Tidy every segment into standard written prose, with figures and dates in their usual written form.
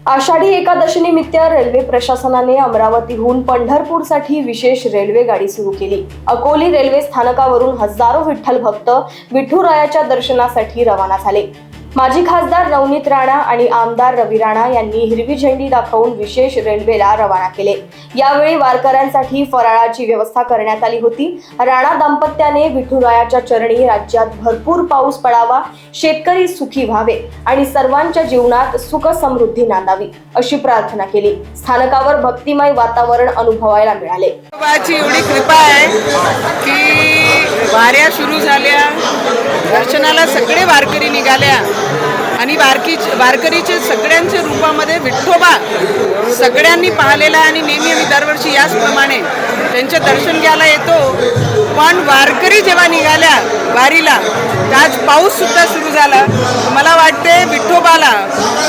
आषाढी एकादशीनिमित्त रेल्वे प्रशासनाने अमरावतीहून पंढरपूरसाठी विशेष रेल्वे गाडी सुरू केली। अकोली रेल्वे स्थानकावरून हजारो विठ्ठल भक्त विठुरायाच्या दर्शनासाठी रवाना झाले। माजी खासदार नवनीत राणा आणि आमदार रवी राणा यांनी हिरवी झेंडी दाखवून विशेष रेल्वेला रवाना केले। यावेळी वारकऱ्यांसाठी फराळाची व्यवस्था करण्यात आली होती। राणा दाम्पत्याने विठुरायाच्या चरणी राज्यात भरपूर पाऊस पडावा, शेतकरी सुखी व्हावे आणि सर्वांच्या जीवनात सुख समृद्धी नांदावी अशी प्रार्थना केली। स्थानकावर भक्तिमय वातावरण अनुभवायला मिळाले। देवाची एवढी कृपा आहे की वाऱ्या सुरू झाल्या, दर्शनाला सगळे वारकरी निघाल्या आणि वारकरीचे सगळ्यांच्या रूपामध्ये विठ्ठोबा सगळ्यांनी पाहिलेला आणि नेहमी आम्ही दरवर्षी याचप्रमाणे त्यांचे दर्शन घ्यायला येतो। पण वारकरी जेव्हा निघाल्या वारीला, आज पाऊस सुद्धा सुरू झाला। मला वाटते विठ्ठोबाला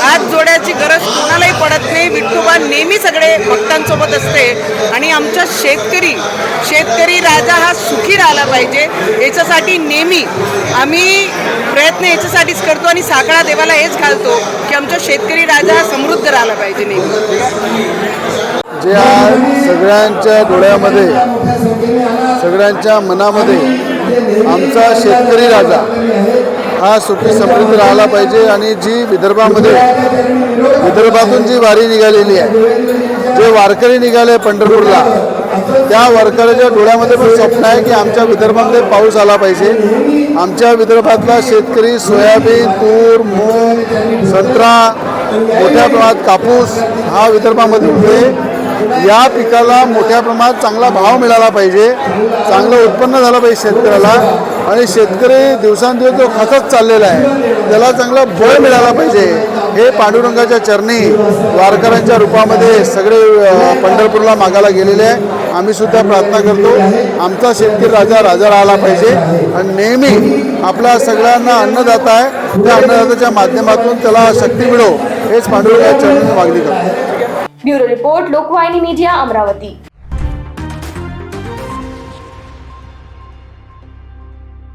हात जोडायची गरज कोणालाही पडत नाही। विठ्ठोबा नेहमी सगळे भक्तांसोबत असते आणि आमचा शेतकरी राजा हा सुखी राहिला पाहिजे याच्यासाठी नेहमी आम्ही प्रयत्न याच्यासाठीच करतो आणि साकडा देवाला हेच घालतो की आमचा शेतकरी राजा हा समृद्ध राहिला पाहिजे नेहमी। जे आज सगळ्यांच्या डोळ्यामध्ये, सगळ्यांच्या मनामध्ये आमचा शेतकरी राजा हा सुखी समृद्ध राहिला पाहिजे आणि जी विदर्भातून जी वारी निघालेली आहे, जे वारकरी निघाले पंढरपूरला, त्या वारकऱ्याच्या डोळ्यामध्ये पण स्वप्न आहे की आमच्या विदर्भामध्ये पाऊस आला पाहिजे। आमच्या विदर्भातला शेतकरी सोयाबीन, तूर, मूग, संत्रा, मोठ्या प्रमाणात कापूस हा विदर्भामध्ये उगते। या पिकाला मोठ्या प्रमाणात चांगला भाव मिळाला पाहिजे, चांगलं उत्पन्न झालं पाहिजे शेतकऱ्याला आणि शेतकरी दिवसांदिवस जो खचत चाललेला आहे त्याला चांगलं बळ मिळाला पाहिजे। हे पांडुरंगाच्या चरणी वारकऱ्यांच्या रूपामध्ये सगळे पंढरपूरला मागायला गेलेले आहे। आम्ही सुद्धा प्रार्थना करतो आमचा शेतकरी राजा राहिला पाहिजे आणि नेहमी आपल्या सगळ्यांना अन्नदाता आहे, त्या अन्नदात्याच्या माध्यमातून त्याला शक्ती मिळो हेच पांडुरंगाच्या चरणी मागणी करतो। Bureau report, Lokvahini media, Amravati.